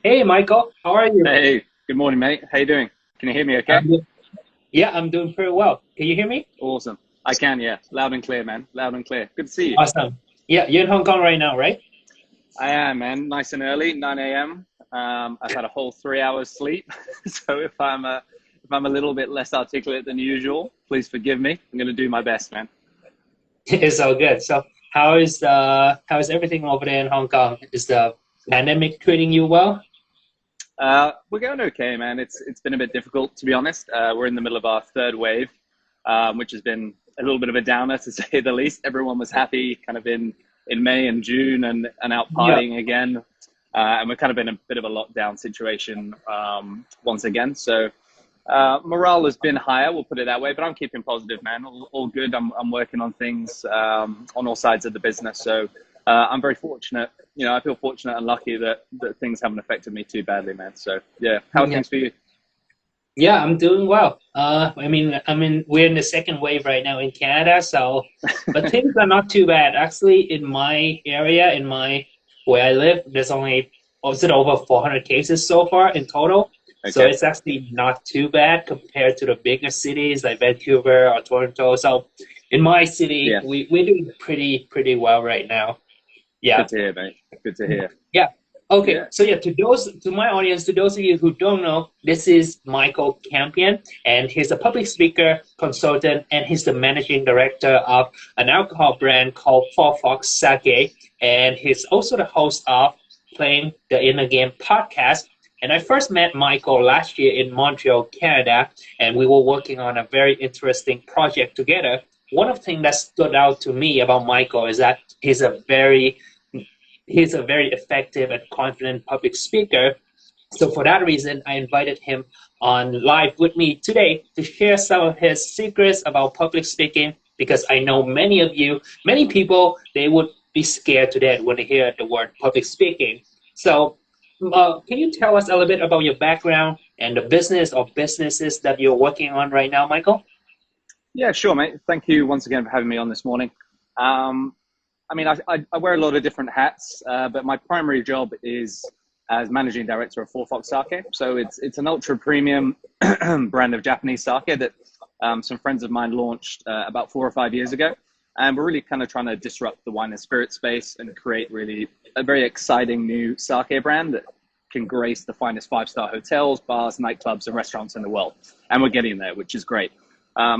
Hey, Michael, how are you? Hey, good morning, mate. How you doing? Can you hear me okay? I'm, yeah, I'm doing pretty well. Can you hear me? Awesome. I can, yeah. Loud and clear, man. Loud and clear. Good to see you. Awesome. Yeah, you're in Hong Kong right now, right? I am, man. Nice and early, 9 a.m. I've had a whole 3 hours sleep. So if I'm a little bit less articulate than usual, please forgive me. I'm gonna do my best, man. It's all good. So, how is everything over there in Hong Kong? Is the pandemic treating you well? We're going okay, man. It's been a bit difficult to be honest. We're in the middle of our third wave, which has been a little bit of a downer to say the least. Everyone was happy, kind of in May and June, and out Yeah, partying again, and we're kind of in a bit of a lockdown situation once again. So morale has been higher, we'll put it that way. But I'm keeping positive, man. All good. I'm working on things on all sides of the business. So I'm very fortunate. I feel fortunate and lucky that things haven't affected me too badly, man. So yeah, how are yeah, things for you? yeah. I'm doing well. We're in the second wave right now in Canada, so but things are not too bad. Actually, in my area, where I live, there's only was it over 400 cases so far in total. So Okay. it's actually not too bad compared to the bigger cities like Vancouver or Toronto. So in my city, Yeah. we're doing pretty well right now. Good Yeah. to hear, mate. Good to hear. Yeah. Okay. Yeah. So yeah, to my audience, to those of you who don't know, this is Michael Campion, and he's a public speaker, consultant, and he's the managing director of an alcohol brand called Four Fox Sake, and he's also the host of Playing the Inner Game podcast. And I first met Michael last year in Montreal, Canada, and we were working on a very interesting project together. One of the things that stood out to me about Michael is that he's a very effective and confident public speaker. So for that reason, I invited him on live with me today to share some of his secrets about public speaking because I know many people, they would be scared to death when they hear the word public speaking. So can you tell us a little bit about your background and the business or businesses that you're working on right now, Michael? Yeah, sure, mate. Thank you once again for having me on this morning. Um, I wear a lot of different hats, but my primary job is as managing director of Four Fox Sake. So it's an ultra premium brand of Japanese sake that some friends of mine launched about 4 or 5 years ago, and we're really kind of trying to disrupt the wine and spirit space and create really a very exciting new sake brand that can grace the finest five-star hotels, bars, nightclubs, and restaurants in the world. And we're getting there, which is great.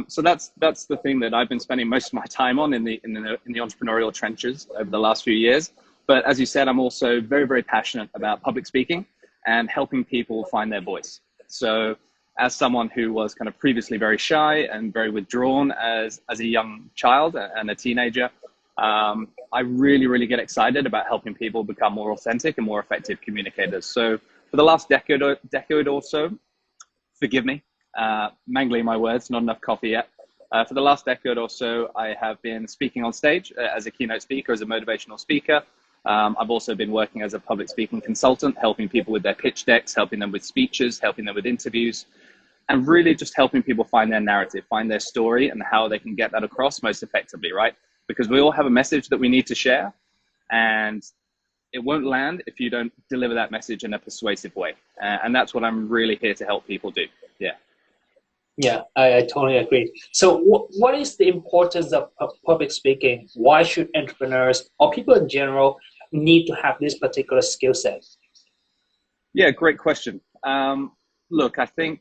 So that's the thing that I've been spending most of my time on in the entrepreneurial trenches over the last few years. But as you said, I'm also very passionate about public speaking and helping people find their voice. So as someone who was kind of previously very shy and very withdrawn as a young child and a teenager, I really get excited about helping people become more authentic and more effective communicators. So for the last decade or so, forgive me, mangling my words, not enough coffee yet. For the last decade or so, I have been speaking on stage as a keynote speaker, as a motivational speaker. I've also been working as a public speaking consultant, helping people with their pitch decks, helping them with speeches, helping them with interviews, and really just helping people find their narrative, find their story, and how they can get that across most effectively, right? Because we all have a message that we need to share, and it won't land if you don't deliver that message in a persuasive way. And that's what I'm really here to help people do. Yeah. Yeah, I totally agree. So, what is the importance of public speaking? Why should entrepreneurs or people in general need to have this particular skill set? Yeah, great question. Look, I think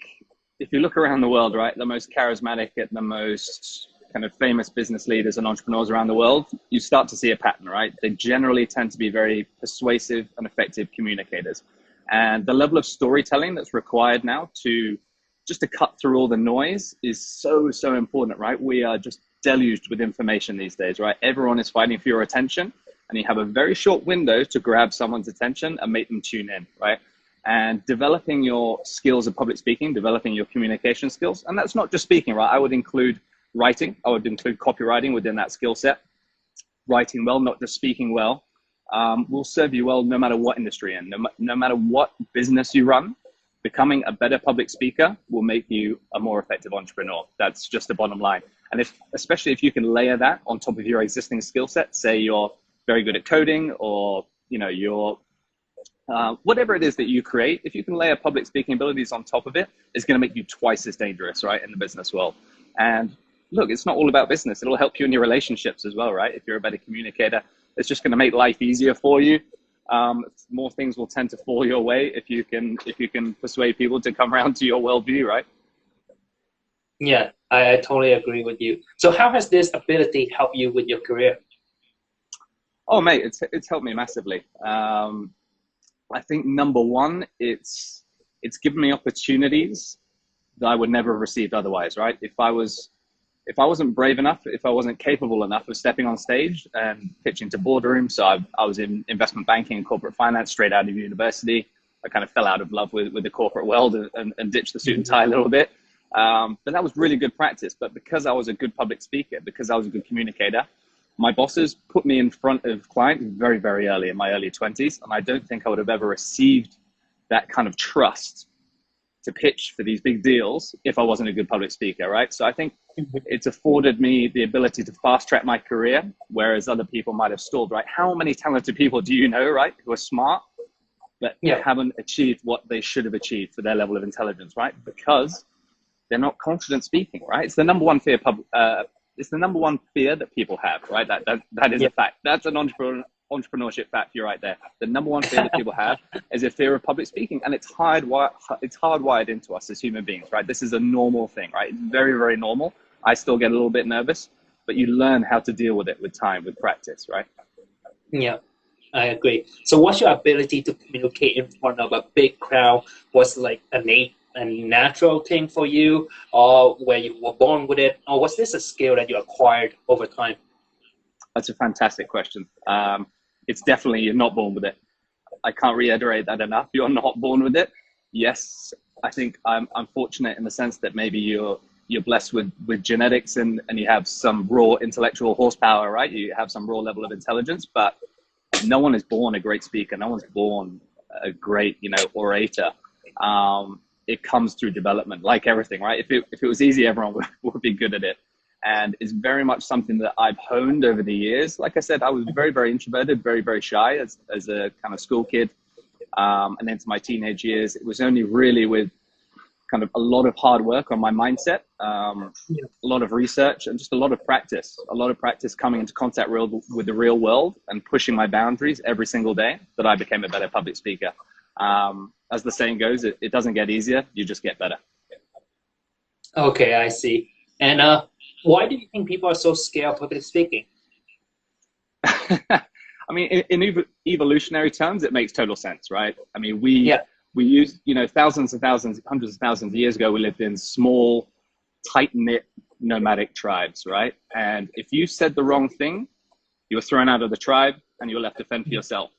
if you look around the world, right, the most charismatic and the most kind of famous business leaders and entrepreneurs around the world, you start to see a pattern, right? They generally tend to be very persuasive and effective communicators. And the level of storytelling that's required now to just to cut through all the noise is so important, right? We are just deluged with information these days, right? Everyone is fighting for your attention, and you have a very short window to grab someone's attention and make them tune in, right? And developing your skills of public speaking, developing your communication skills. And that's not just speaking, right? I would include writing, I would include copywriting within that skill set. Writing well, not just speaking well, will serve you well no matter what industry and no matter what business you run. Becoming a better public speaker will make you a more effective entrepreneur. That's just the bottom line. And especially if you can layer that on top of your existing skill set, say you're very good at coding, or you're whatever it is that you create, if you can layer public speaking abilities on top of it, it's going to make you twice as dangerous, right, in the business world. And look, it's not all about business. It'll help you in your relationships as well, right? If you're a better communicator, it's just going to make life easier for you. More things will tend to fall your way if you can persuade people to come around to your worldview, right? Yeah, I totally agree with you. So how has this ability helped you with your career? Oh, mate, it's helped me massively. I think number one, it's given me opportunities that I would never have received otherwise, right? If I wasn't brave enough, if I wasn't capable enough of stepping on stage and pitching to boardrooms, so I was in investment banking and corporate finance straight out of university. I kind of fell out of love with the corporate world and ditched the suit and tie a little bit. But that was really good practice. But because I was a good public speaker, because I was a good communicator, my bosses put me in front of clients very, very early in my early 20s. And I don't think I would have ever received that kind of trust to pitch for these big deals if I wasn't a good public speaker, right? So I think it's afforded me the ability to fast track my career, whereas other people might have stalled, right? How many talented people do you know, right, who are smart, but haven't achieved what they should have achieved for their level of intelligence, right? Because they're not confident speaking, right? It's the number one fear. It's the number one fear that people have, right? That is a fact. That's an entrepreneurship fact for you right there. The number one fear that people have is a fear of public speaking, and it's hardwired into us as human beings, right? This is a normal thing, right? It's very, very normal. I still get a little bit nervous, but you learn how to deal with it with time, with practice, right? Yeah, I agree. So what's your ability to communicate in front of a big crowd? Was like a natural thing for you, or where you were born with it, or was this a skill that you acquired over time? That's a fantastic question. It's definitely, you're not born with it. I can't reiterate that enough. You're not born with it. Yes, I think I'm fortunate in the sense that maybe you're blessed with genetics and you have some raw intellectual horsepower, right? You have some raw level of intelligence, but no one is born a great speaker. No one's born a great, orator. It comes through development, like everything, right? If it was easy, everyone would be good at it. And it's very much something that I've honed over the years. Like I said, I was very, very introverted, very, very shy as a kind of school kid. And then to my teenage years, it was only really with kind of a lot of hard work on my mindset, a lot of research, and just a lot of practice coming into contact with the real world and pushing my boundaries every single day that I became a better public speaker. As the saying goes, it doesn't get easier, you just get better. Okay, I see. And why do you think people are so scared of public speaking? I mean, in evolutionary terms, it makes total sense, right? I mean, we used, thousands and thousands, hundreds of thousands of years ago, we lived in small, tight-knit nomadic tribes, right? And if you said the wrong thing, you were thrown out of the tribe and you were left to fend for yourself.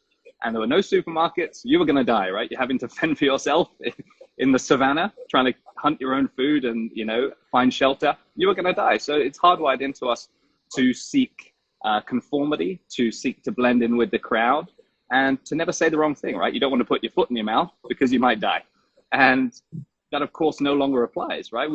And there were no supermarkets, you were going to die, right? You're having to fend for yourself in the savannah, trying to hunt your own food and, find shelter. You were going to die. So it's hardwired into us to seek conformity, to seek to blend in with the crowd, and to never say the wrong thing, right? You don't want to put your foot in your mouth because you might die. And that, of course, no longer applies, right?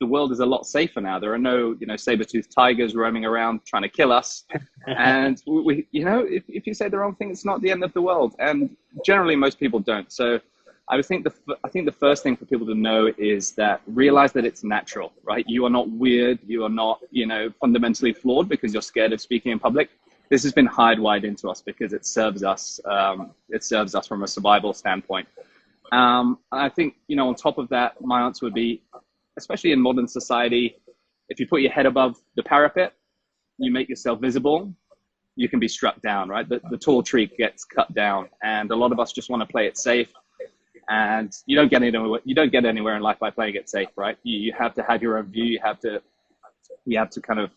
The world is a lot safer now. There are no, saber-toothed tigers roaming around trying to kill us. And if you say the wrong thing, it's not the end of the world. And generally, most people don't. So I think the first thing for people to know is that realize that it's natural, right? You are not weird. You are not, fundamentally flawed because you're scared of speaking in public. This has been hardwired into us because it serves us. It serves us from a survival standpoint. And I think, on top of that, my answer would be, especially in modern society, if you put your head above the parapet, you make yourself visible, you can be struck down, right? The tall tree gets cut down, and a lot of us just want to play it safe. And you don't get anywhere in life by playing it safe, right? You have to have your own view. You have to kind of,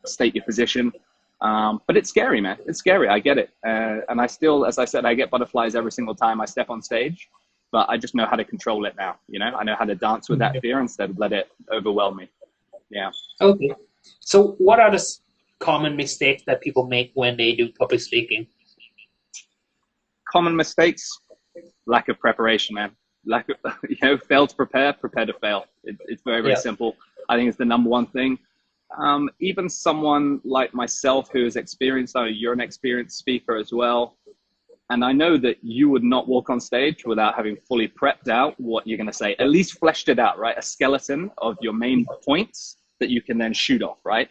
state your position. But it's scary, man. It's scary. I get it. And I still, as I said, I get butterflies every single time I step on stage. But I just know how to control it now. I know how to dance with that fear instead of let it overwhelm me. Yeah. Okay. So what are the common mistakes that people make when they do public speaking? Common mistakes, lack of preparation, man. Lack of, fail to prepare to fail. It's very, very simple. I think it's the number one thing. Even someone like myself who is experienced, you're an experienced speaker as well. And I know that you would not walk on stage without having fully prepped out what you're going to say, at least fleshed it out, right? A skeleton of your main points that you can then shoot off, right?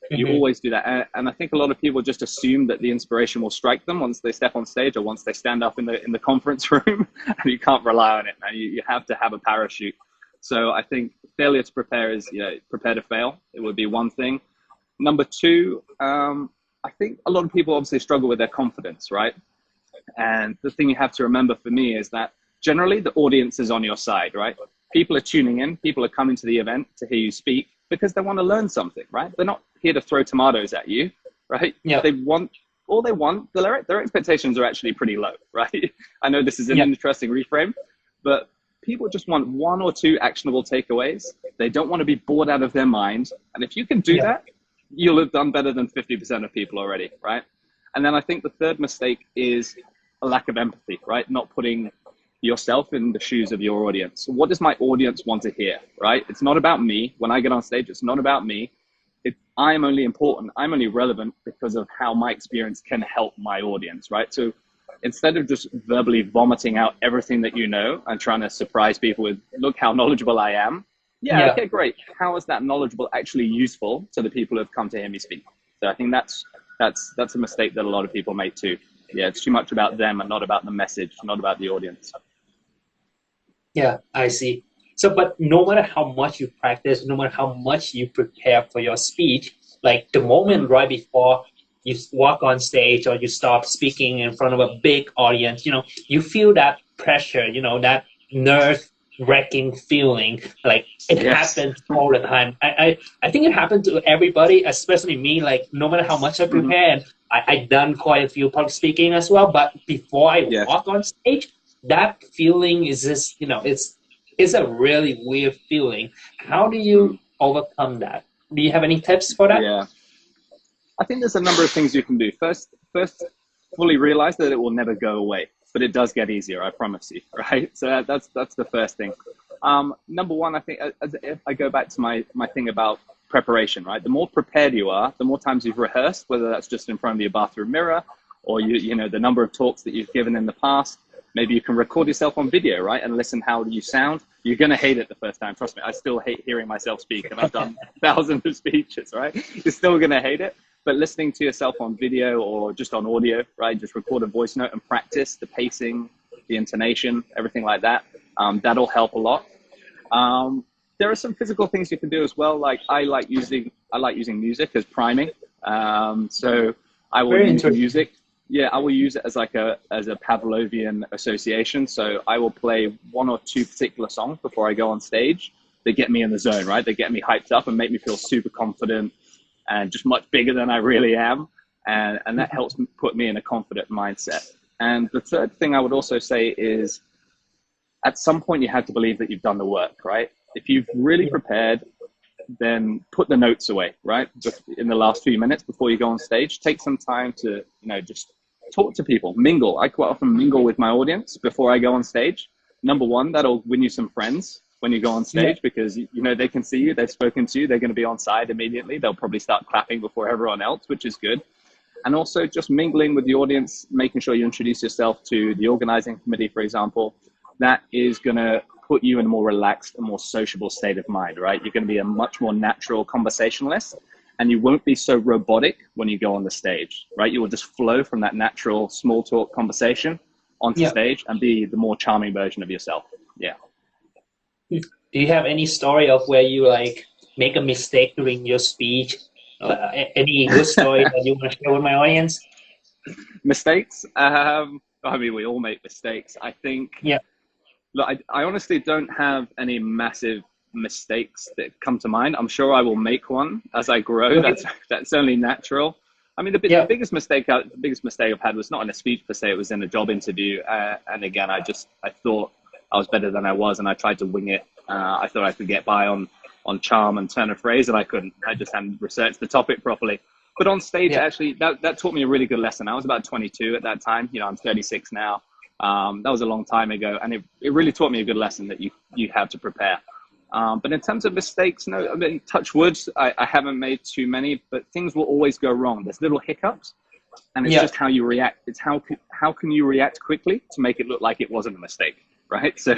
You always do that. And I think a lot of people just assume that the inspiration will strike them once they step on stage or once they stand up in the conference room, and you can't rely on it, man. You have to have a parachute. So I think failure to prepare is, prepare to fail. It would be one thing. Number two, I think a lot of people obviously struggle with their confidence, right? And the thing you have to remember for me is that generally the audience is on your side, right? People are tuning in. People are coming to the event to hear you speak because they want to learn something, right? They're not here to throw tomatoes at you, right? Yeah. Their expectations are actually pretty low, right? I know this is an interesting reframe, but people just want one or two actionable takeaways. They don't want to be bored out of their mind. And if you can do that, you'll have done better than 50% of people already, right? And then I think the third mistake is a lack of empathy, right? Not putting yourself in the shoes of your audience. What does my audience want to hear, right? It's not about me. When I get on stage, it's not about me. I'm only important. I'm only relevant because of how my experience can help my audience, right? So instead of just verbally vomiting out everything that you know and trying to surprise people with, look how knowledgeable I am. Yeah, okay, great. How is that knowledgeable actually useful to the people who have come to hear me speak? So I think that's a mistake that a lot of people make too. Yeah, it's too much about them and not about the message, not about the audience. Yeah, I see. So, but no matter how much you practice, no matter how much you prepare for your speech, like the moment right before you walk on stage or you stop speaking in front of a big audience, you feel that pressure, that nerve-wracking feeling. Like it happens all the time. I think it happened to everybody, especially me. Like no matter how much I prepare, and I've done quite a few public speaking as well. But before I walk on stage, that feeling is just, it's a really weird feeling. How do you overcome that? Do you have any tips for that? Yeah, I think there's a number of things you can do. First, fully realize that it will never go away, but it does get easier. I promise you, right? So that's the first thing. Number one, I think if I go back to my thing about preparation, right? The more prepared you are, the more times you've rehearsed, whether that's just in front of your bathroom mirror or the number of talks that you've given in the past. Maybe you can record yourself on video, right? And listen how you sound. You're going to hate it the first time. Trust me, I still hate hearing myself speak, and I've done thousands of speeches, right? You're still going to hate it. But listening to yourself on video or just on audio, right? Just record a voice note and practice the pacing, the intonation, everything like that. That'll help a lot. There are some physical things you can do as well. Like I like using music as priming. So I will use music. Yeah, I will use it as a Pavlovian association. So I will play one or two particular songs before I go on stage. They get me in the zone, right? They get me hyped up and make me feel super confident and just much bigger than I really am. And that helps put me in a confident mindset. And the third thing I would also say is at some point you have to believe that you've done the work, right? If you've really prepared, then put the notes away, right? Just in the last few minutes before you go on stage, take some time to, just talk to people, mingle. I quite often mingle with my audience before I go on stage. Number one, that'll win you some friends when you go on stage because, they can see you, they've spoken to you, they're going to be on side immediately. They'll probably start clapping before everyone else, which is good. And also just mingling with the audience, making sure you introduce yourself to the organizing committee, for example, that is going to put you in a more relaxed and more sociable state of mind, right? You're going to be a much more natural conversationalist and you won't be so robotic when you go on the stage, right? You will just flow from that natural small talk conversation onto stage and be the more charming version of yourself. Yeah. Do you have any story of where you make a mistake during your speech? Any good story that you want to share with my audience? Mistakes? We all make mistakes. I think. Yeah. Look, I honestly don't have any massive mistakes that come to mind. I'm sure I will make one as I grow. That's only natural. I mean, the biggest mistake I've had was not in a speech per se. It was in a job interview. And again, I thought I was better than I was, and I tried to wing it. I thought I could get by on charm and turn of phrase, and I couldn't. I just hadn't researched the topic properly. But on stage, actually, that taught me a really good lesson. I was about 22 at that time. I'm 36 now. That was a long time ago, and it really taught me a good lesson that you have to prepare. But in terms of mistakes, no, I mean, touch wood, I haven't made too many, but things will always go wrong. There's little hiccups. And it's just how you react. It's how can you react quickly to make it look like it wasn't a mistake, right? So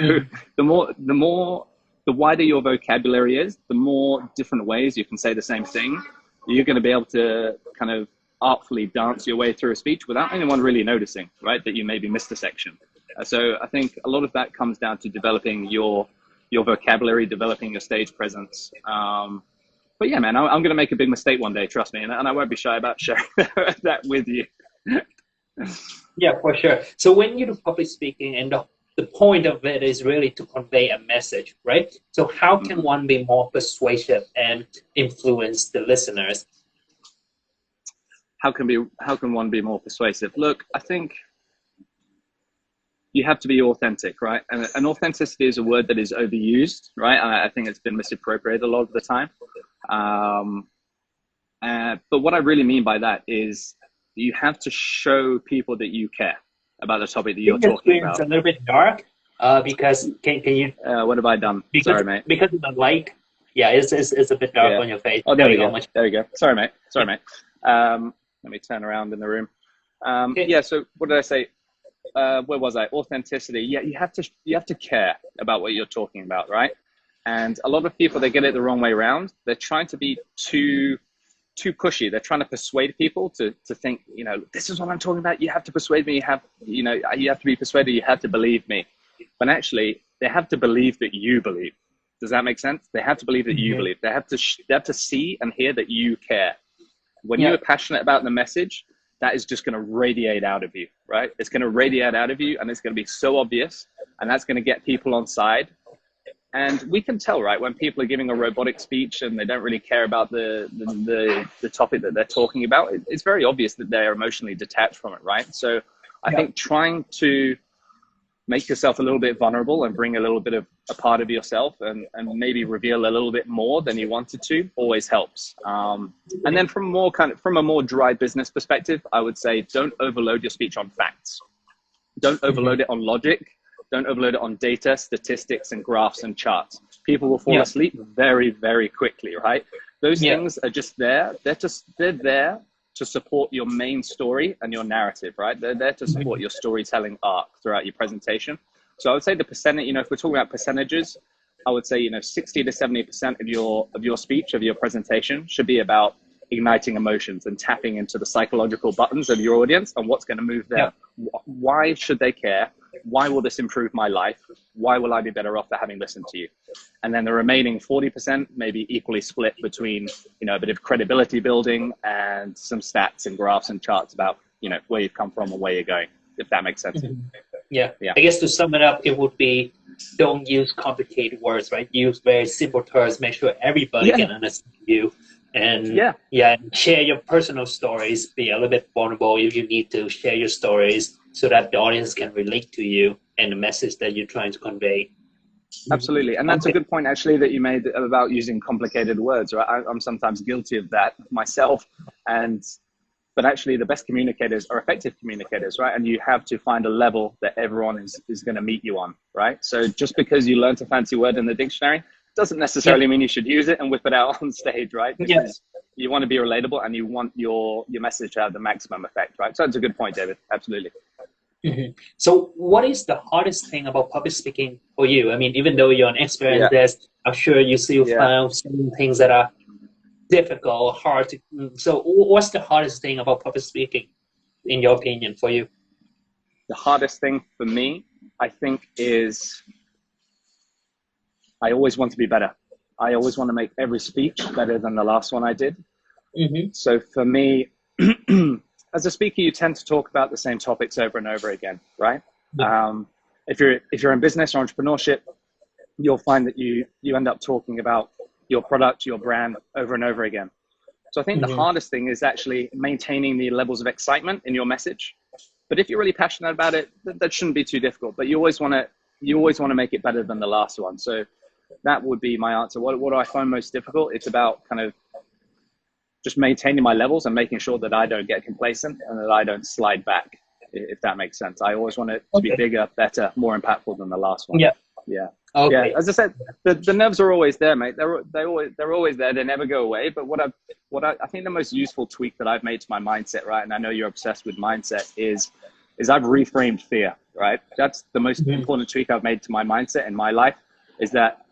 the wider your vocabulary is, the more different ways you can say the same thing. You're going to be able to kind of artfully dance your way through a speech without anyone really noticing, right, that you maybe missed a section. So I think a lot of that comes down to developing your vocabulary, developing your stage presence. But yeah, man, I'm going to make a big mistake one day, trust me, and I won't be shy about sharing that with you. Yeah, for sure. So when you do public speaking, and the point of it is really to convey a message, right? So how can one be more persuasive and influence the listeners? How can one be more persuasive? Look, I think you have to be authentic, right? And authenticity is a word that is overused, right? I think it's been misappropriated a lot of the time. But what I really mean by that is you have to show people that you care about the topic that you're talking about. It's a little bit dark because can you? What have I done? Sorry, mate. Because of the light. Yeah, it's a bit dark on your face. Oh, there we go. There we go. Sorry, mate. Let me turn around in the room. Yeah. So what did I say? Where was I? Authenticity. Yeah, you have to care about what you're talking about, right? And a lot of people, they get it the wrong way around. They're trying to be too pushy. They're trying to persuade people to think, this is what I'm talking about. You have to persuade me. You have to be persuaded. You have to believe me. But actually, they have to believe that you believe. Does that make sense? They have to believe that you believe. They have to see and hear that you care. When you're passionate about the message, that is just going to radiate out of you, right? It's going to radiate out of you, and it's going to be so obvious, and that's going to get people on side. And we can tell, right, when people are giving a robotic speech and they don't really care about the topic that they're talking about, it's very obvious that they're emotionally detached from it, right? So I think trying to make yourself a little bit vulnerable and bring a little bit of a part of yourself and maybe reveal a little bit more than you wanted to always helps. And then from a more dry business perspective, I would say don't overload your speech on facts. Don't overload it on logic. Don't overload it on data, statistics, and graphs and charts. People will fall asleep very, very quickly, right? Those things are just there. They're there to support your main story and your narrative, right? They're there to support your storytelling arc throughout your presentation. So I would say the percentage, if we're talking about percentages, I would say, 60 to 70% of your speech, of your presentation should be about igniting emotions and tapping into the psychological buttons of your audience and what's going to move them. Why should they care? Why will this improve my life? Why will I be better off for having listened to you? And then the remaining 40% maybe equally split between, a bit of credibility building and some stats and graphs and charts about, where you've come from and where you're going, if that makes sense. Yeah. I guess to sum it up, it would be don't use complicated words, right? Use very simple terms, make sure everybody can understand you. And share your personal stories, be a little bit vulnerable if you need to share your stories so that the audience can relate to you and the message that you're trying to convey. Absolutely. And that's a good point actually that you made about using complicated words, right? I'm sometimes guilty of that myself. But actually the best communicators are effective communicators, right? And you have to find a level that everyone is going to meet you on, right? So just because you learned a fancy word in the dictionary doesn't necessarily mean you should use it and whip it out on stage, right? Because you want to be relatable and you want your message to have the maximum effect, right? So that's a good point, David. Absolutely. So what is the hardest thing about public speaking for you? I mean, even though you're an expert in this, I'm sure you still found some things that are difficult, hard to. So what's the hardest thing about public speaking, in your opinion, for you? The hardest thing for me, I think, is I always want to be better. I always want to make every speech better than the last one I did. So for me, as a speaker, you tend to talk about the same topics over and over again, right? If you're in business or entrepreneurship, you'll find that you end up talking about your product, your brand over and over again. So I think the hardest thing is actually maintaining the levels of excitement in your message. But if you're really passionate about it, that shouldn't be too difficult. But you always want to make it better than the last one. So that would be my answer. What do I find most difficult? It's about kind of just maintaining my levels and making sure that I don't get complacent and that I don't slide back, if that makes sense. I always want it to be bigger, better, more impactful than the last one. Yeah. Yeah, Okay. as I said, the nerves are always there, mate. They're always there. They never go away. But I think the most useful tweak that I've made to my mindset, right? And I know you're obsessed with mindset, is I've reframed fear, right? That's the most Mhm. important tweak I've made to my mindset in my life. Is that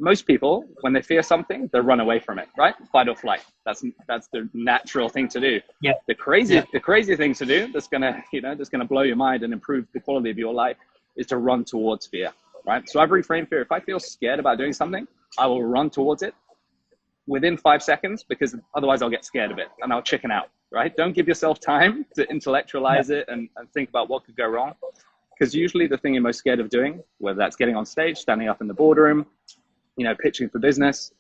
most people, when they fear something, they run away from it, right? Fight or flight. That's the natural thing to do. Yeah. The Yeah. crazy thing to do that's gonna blow your mind and improve the quality of your life is to run towards fear, right? So I've reframed fear. If I feel scared about doing something, I will run towards it within 5 seconds, because otherwise I'll get scared of it and I'll chicken out, right? Don't give yourself time to Yeah. intellectualize it and think about what could go wrong. Because usually the thing you're most scared of doing, whether that's getting on stage, standing up in the boardroom, pitching for business,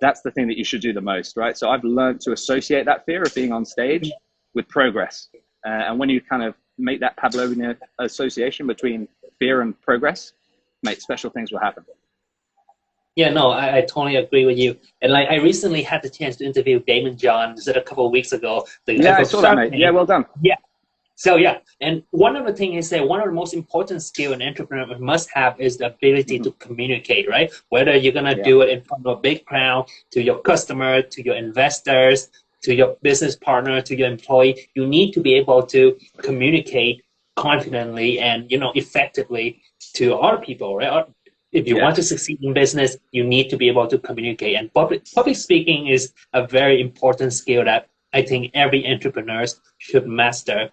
that's the thing that you should do the most, right? So I've learned to associate that fear of being on stage with progress. And when you kind of make that Pavlovian association between fear and progress, mate, special things will happen. Yeah, no, I totally agree with you. And like I recently had the chance to interview Damon John, was it a couple of weeks ago? The Yeah, I book saw that, mate. Yeah, Shark. well done. Yeah. So yeah, and one of the things is that one of the most important skill an entrepreneur must have is the ability Mm-hmm. to communicate, right? Whether you're gonna Yeah, do it in front of a big crowd, to your customer, to your investors, to your business partner, to your employee, you need to be able to communicate confidently and effectively to other people, right? If you yeah. want to succeed in business, you need to be able to communicate. And public speaking is a very important skill that I think every entrepreneur should master.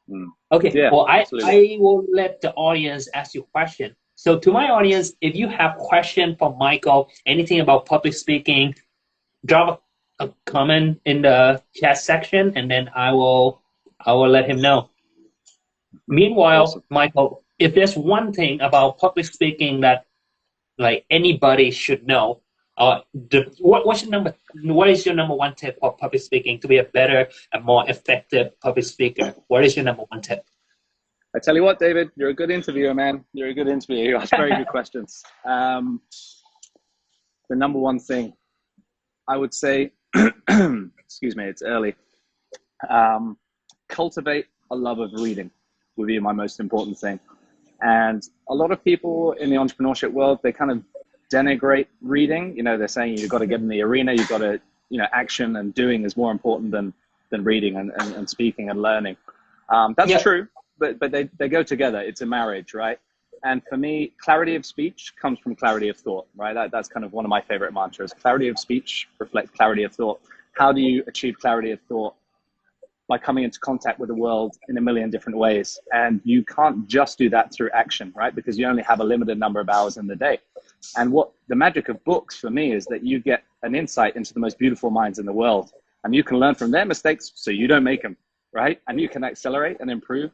Mm. Okay, Yeah, well, absolutely. I will let the audience ask you question. So to my audience, if you have question for Michael, anything about public speaking, drop a comment in the chat section, and then I will let him know. Meanwhile, Awesome. Michael, if there's one thing about public speaking that like anybody should know, what is your number one tip for public speaking to be a better and more effective public speaker? What is your number one tip? I tell you what, David, you're a good interviewer, man. You're a good interviewer. You ask very good questions. The number one thing I would say, excuse me, it's early. Um, Cultivate a love of reading would be my most important thing. And a lot of people in the entrepreneurship world, they kind of denigrate reading. They're saying you've got to get in the arena, you've got to, action and doing is more important than reading and speaking and learning. That's Yeah. true, but they go together. It's a marriage, right? And for me, clarity of speech comes from clarity of thought, right? That's kind of one of my favorite mantras. Clarity of speech reflects clarity of thought. How do you achieve clarity of thought? By coming into contact with the world in a million different ways. And you can't just do that through action, right? Because you only have a limited number of hours in the day. And what the magic of books for me is that you get an insight into the most beautiful minds in the world. And you can learn from their mistakes so you don't make them, right? And you can accelerate and improve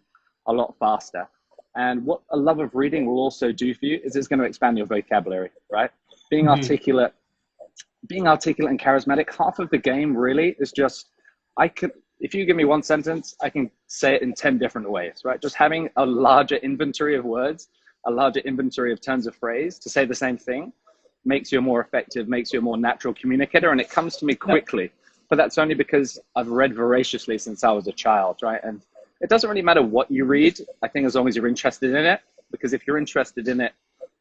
a lot faster. And what a love of reading will also do for you is it's going to expand your vocabulary, right? Being Mhm. articulate, and charismatic, half of the game really is just, if you give me one sentence, I can say it in 10 different ways, right? Just having a larger inventory of words, a larger inventory of turns of phrase to say the same thing makes you a more effective, makes you a more natural communicator. And it comes to me Yeah. quickly, but that's only because I've read voraciously since I was a child, right? And it doesn't really matter what you read, I think, as long as you're interested in it, because if you're interested in it,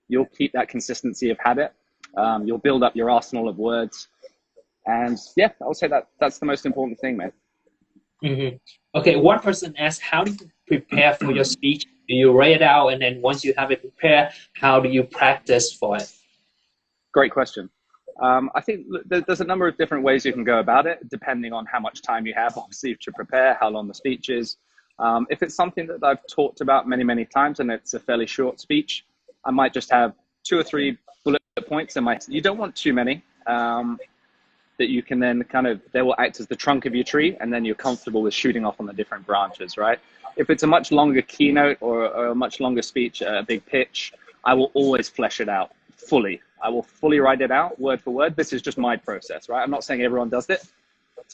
you'll keep that consistency of habit. You'll build up your arsenal of words. And yeah, I would say that's the most important thing, man. Mhm. Okay, one person asked, how do you prepare for your speech? Do you write it out, and then once you have it prepared, how do you practice for it? Great question. I think there's a number of different ways you can go about it, depending on how much time you have, obviously, to prepare, how long the speech is. If it's something that I've talked about many, many times and it's a fairly short speech, I might just have 2 or 3 bullet points in my. You don't want too many. That you can then they will act as the trunk of your tree, and then you're comfortable with shooting off on the different branches, right? If it's a much longer keynote or a much longer speech, a big pitch, I will always flesh it out fully. I will fully write it out word for word. This is just my process, right? I'm not saying everyone does it.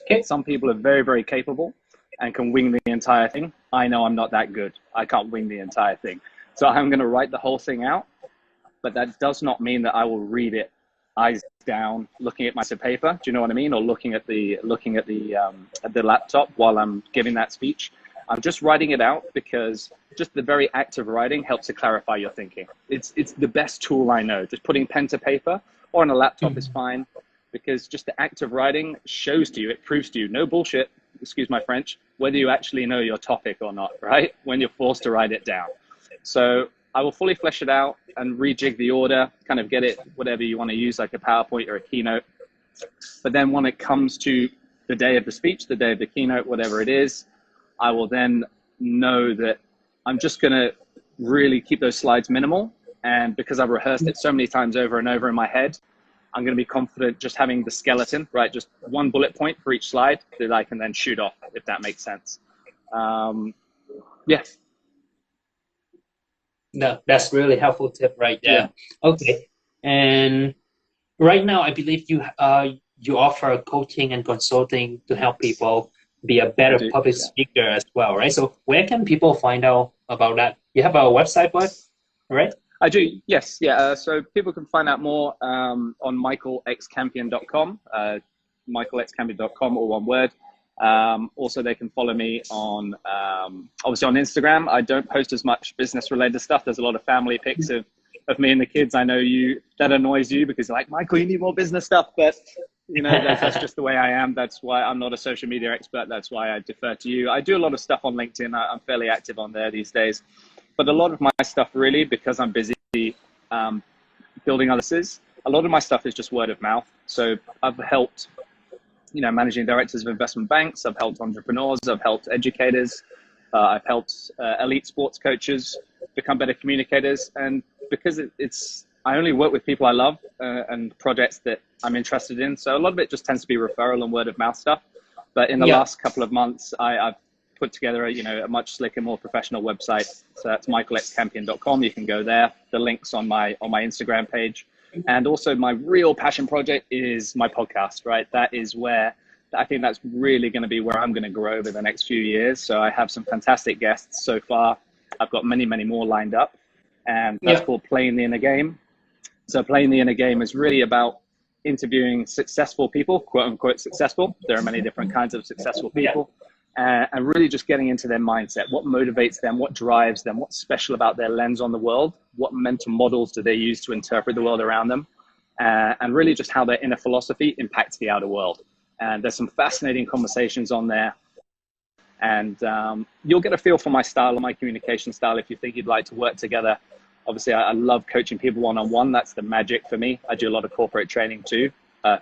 Okay. Some people are very, very capable and can wing the entire thing. I know I'm not that good. I can't wing the entire thing. So I'm going to write the whole thing out, but that does not mean that I will read it eyes down, looking at my piece of paper. Do you know what I mean? Or looking at the laptop while I'm giving that speech. I'm just writing it out because just the very act of writing helps to clarify your thinking. It's the best tool I know. Just putting pen to paper or on a laptop is fine, because just the act of writing shows to you, it proves to you, no bullshit, excuse my French, whether you actually know your topic or not, right? When you're forced to write it down. So I will fully flesh it out and rejig the order, kind of get it, whatever you want to use, like a PowerPoint or a keynote. But then when it comes to the day of the speech, the day of the keynote, whatever it is, I will then know that I'm just going to really keep those slides minimal. And because I've rehearsed it so many times over and over in my head, I'm going to be confident just having the skeleton, right? Just one bullet point for each slide that I can then shoot off, if that makes sense. Yeah. No, that's really helpful tip right there. Yeah. Okay. And right now, I believe you offer coaching and consulting to help people be a better public speaker as well, right? So where can people find out about that? You have a website for it, right? I do, yes. Yeah. So people can find out more on michaelxcampion.com, michaelxcampion.com, all one word. Also, they can follow me on, obviously on Instagram. I don't post as much business related stuff. There's a lot of family pics of me and the kids. I know that annoys you because you're like, Michael, you need more business stuff, but you know, that's just the way I am. That's why I'm not a social media expert. That's why I defer to you. I do a lot of stuff on LinkedIn. I'm fairly active on there these days, but a lot of my stuff really, because I'm busy building others, a lot of my stuff is just word of mouth. So I've helped, you know, managing directors of investment banks. I've helped entrepreneurs. I've helped educators. I've helped elite sports coaches become better communicators. And because I only work with people I love and projects that I'm interested in. So a lot of it just tends to be referral and word of mouth stuff. But in the last couple of months, I've put together a much slicker, more professional website. So that's michaelxcampion.com. You can go there. The link's on my Instagram page. And also my real passion project is my podcast, right? That is where I think that's really going to be where I'm going to grow over the next few years. So I have some fantastic guests so far. I've got many, many more lined up. And that's called Playing the Inner Game. So Playing the Inner Game is really about interviewing successful people, quote unquote successful. There are many different kinds of successful people. And really just getting into their mindset, what motivates them, what drives them, what's special about their lens on the world, what mental models do they use to interpret the world around them, and really just how their inner philosophy impacts the outer world. And there's some fascinating conversations on there. And you'll get a feel for my style and my communication style if you think you'd like to work together. Obviously, I love coaching people one-on-one. That's the magic for me. I do a lot of corporate training too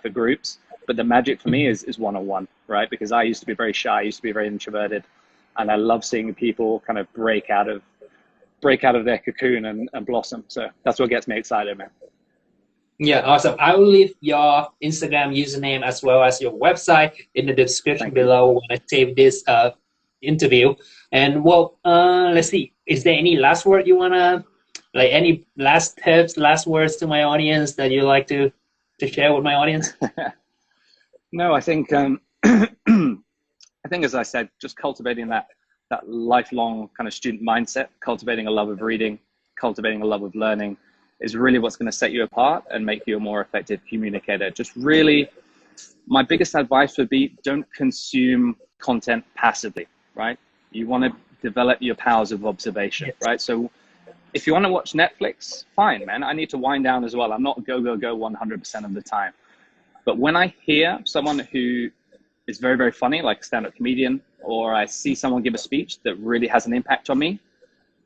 for groups. But the magic for me is one-on-one, right? Because I used to be very shy, I used to be very introverted, and I love seeing people kind of break out of their cocoon and blossom. So that's what gets me excited, man. Yeah, awesome. I will leave your Instagram username as well as your website in the description below when I save this interview. And well, let's see. Is there any last word you wanna, like any last tips, last words to my audience that you like to share with my audience? No, I think as I said, just cultivating that lifelong kind of student mindset, cultivating a love of reading, cultivating a love of learning is really what's going to set you apart and make you a more effective communicator. Just really, my biggest advice would be don't consume content passively, right? You want to develop your powers of observation, right? So if you want to watch Netflix, fine, man. I need to wind down as well. I'm not go 100% of the time. But when I hear someone who is very, very funny, like a stand-up comedian, or I see someone give a speech that really has an impact on me,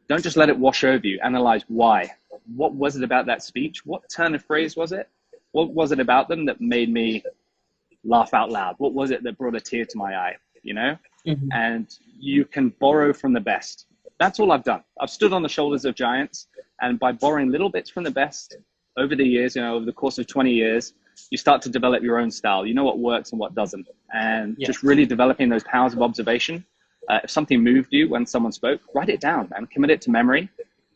don't just let it wash over you. Analyze why. What was it about that speech? What turn of phrase was it? What was it about them that made me laugh out loud? What was it that brought a tear to my eye, you know? And you can borrow from the best. That's all I've done. I've stood on the shoulders of giants, and by borrowing little bits from the best over the years, over the course of 20 years, you start to develop your own style. You know what works and what doesn't. And just really developing those powers of observation. If something moved you when someone spoke, write it down and commit it to memory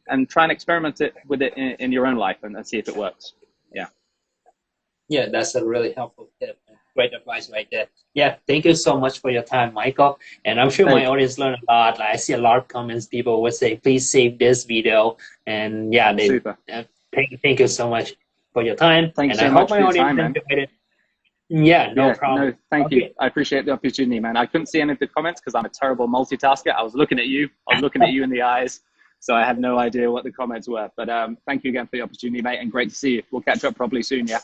and try and experiment with it in your own life and see if it works. Yeah, that's a really helpful tip. Great advice right there. Yeah, thank you so much for your time, Michael. And I'm sure my audience learned a lot. Like, I see a lot of comments. People would say, please save this video. And yeah, Super. Thank you so much for your time. Thank you and so I much hope my audience enjoyed it. Yeah, no Yeah, problem. no, thank you. Okay. I appreciate the opportunity, man. I couldn't see any of the comments because I'm a terrible multitasker. I was looking at you. I was looking at you in the eyes. So I had no idea what the comments were. But thank you again for the opportunity, mate, and great to see you. We'll catch up properly soon, yeah?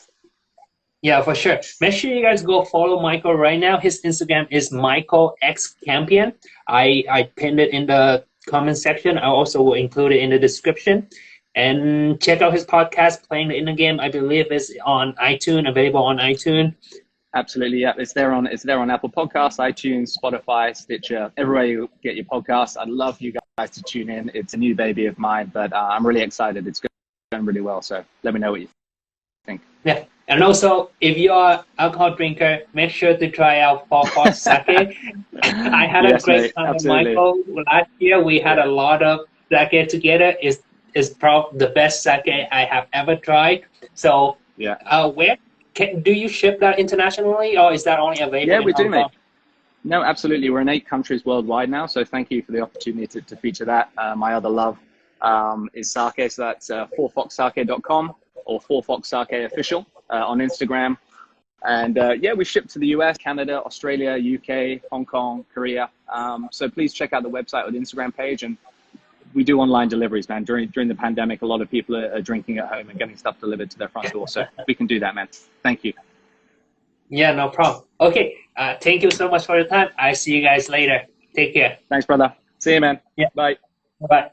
Yeah, for sure. Make sure you guys go follow Michael right now. His Instagram is Michael X Campion. I pinned it in the comment section. I also will include it in the description. And check out his podcast, Playing the Inner Game. I believe is on iTunes, available on iTunes. Absolutely, yeah. It's there on Apple Podcasts, iTunes, Spotify, Stitcher, everywhere you get your podcasts. I'd love you guys to tune in. It's a new baby of mine, but I'm really excited. It's going really well. So let me know what you think. Yeah. And also, if you are alcohol drinker, make sure to try out Four Sake. I had a Yes, great mate. time with Absolutely. Michael last year. We had Yeah. a lot of sake together. It's probably the best sake I have ever tried. So, Yeah. where do you ship that internationally, or is that only available Yeah, in we do, Hong mate. Kong? No, absolutely. We're in 8 countries worldwide now. So thank you for the opportunity to feature that. My other love is sake. So that's 4foxsake.com or 4foxsake official on Instagram. And yeah, we ship to the US, Canada, Australia, UK, Hong Kong, Korea. So please check out the website or the Instagram page. And we do online deliveries, man. During the pandemic, a lot of people are drinking at home and getting stuff delivered to their front door. So we can do that, man. Thank you. Yeah, no problem. Okay. Thank you so much for your time. I see you guys later. Take care. Thanks, brother. See you, man. Yeah. Bye. Bye.